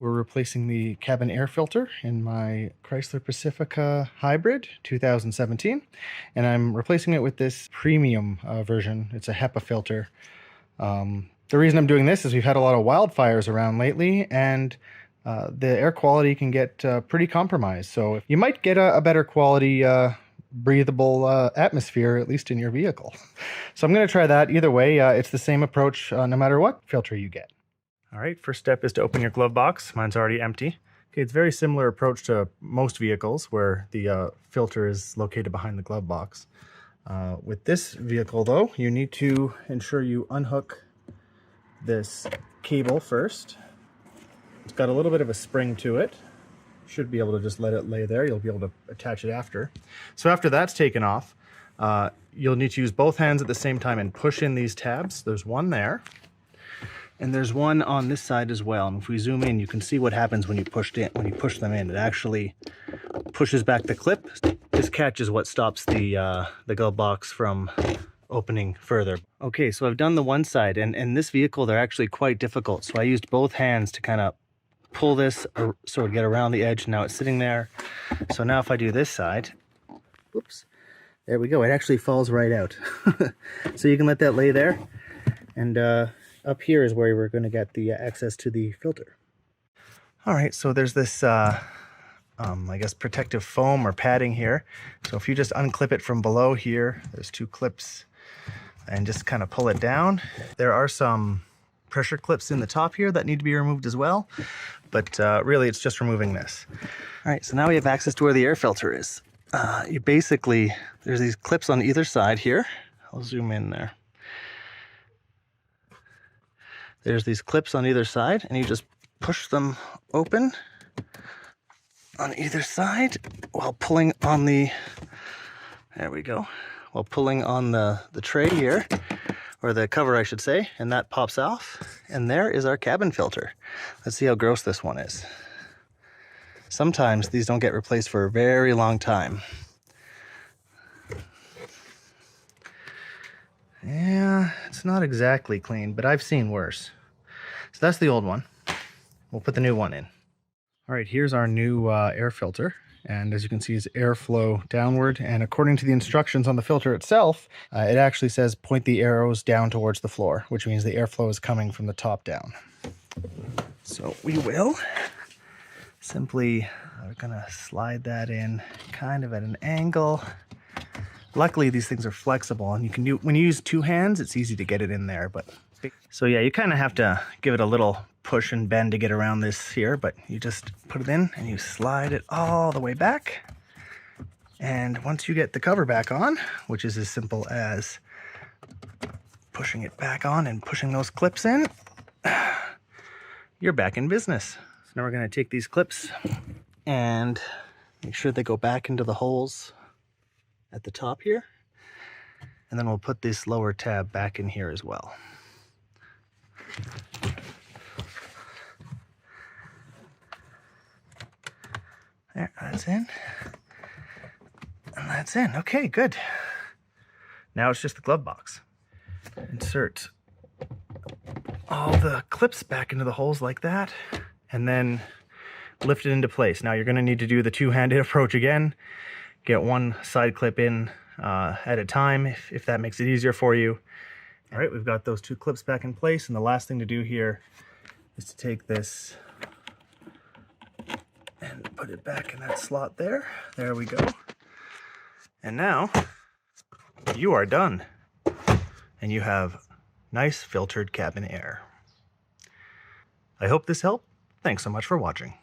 We're replacing the cabin air filter in my Chrysler Pacifica Hybrid 2017, and I'm replacing it with this premium version. It's a HEPA filter. The reason I'm doing this is we've had a lot of wildfires around lately, and the air quality can get pretty compromised. So you might get a better quality breathable atmosphere, at least in your vehicle. So I'm going to try that. Either way, it's the same approach no matter what filter you get. All right, first step is to open your glove box. Mine's already empty. Okay, it's a very similar approach to most vehicles where the filter is located behind the glove box. With this vehicle though, you need to ensure you unhook this cable first. It's got a little bit of a spring to it. Should be able to just let it lay there. You'll be able to attach it after. So after that's taken off, you'll need to use both hands at the same time and push in these tabs. There's one there. And there's one on this side as well. And if we zoom in, you can see what happens when you push them in. It actually pushes back the clip. This catch is what stops the glove box from opening further. Okay, so I've done the one side, and in this vehicle, they're actually quite difficult. So I used both hands to kind of pull this so it get around the edge. Now it's sitting there. So now if I do this side, whoops, there we go. It actually falls right out. So you can let that lay there. And up here is where we're going to get the access to the filter. All right, so there's this, I guess, protective foam or padding here. So if you just unclip it from below here, there's two clips, and just kind of pull it down. There are some pressure clips in the top here that need to be removed as well, but really it's just removing this. All right, so now we have access to where the air filter is. You basically, there's these clips on either side here. I'll zoom in there. There's these clips on either side, and you just push them open on either side while pulling on the, there we go, while pulling on the tray here, or the cover I should say, and that pops off. And there is our cabin filter. Let's see how gross this one is. Sometimes these don't get replaced for a very long time. Yeah, it's not exactly clean, but I've seen worse. So that's the old one. We'll put the new one in. All right, here's our new air filter. And as you can see, it's airflow downward. And according to the instructions on the filter itself, it actually says point the arrows down towards the floor, which means the airflow is coming from the top down. So we will simply, we're gonna slide that in kind of at an angle. Luckily, these things are flexible, and you can do, when you use two hands, it's easy to get it in there. But so yeah, you kind of have to give it a little push and bend to get around this here, but you just put it in and you slide it all the way back. And once you get the cover back on, which is as simple as pushing it back on and pushing those clips in, you're back in business. So now we're going to take these clips and make sure they go back into the holes at the top here, and then we'll put this lower tab back in here as well. There, that's in, and that's in. Okay, good. Now it's just the glove box. Insert all the clips back into the holes like that, and then lift it into place. Now you're going to need to do the two-handed approach again. Get one side clip in at a time if that makes it easier for you. All right, we've got those two clips back in place, and the last thing to do here is to take this and put it back in that slot there. There we go. And now you are done, and you have nice filtered cabin air. I hope this helped. Thanks so much for watching.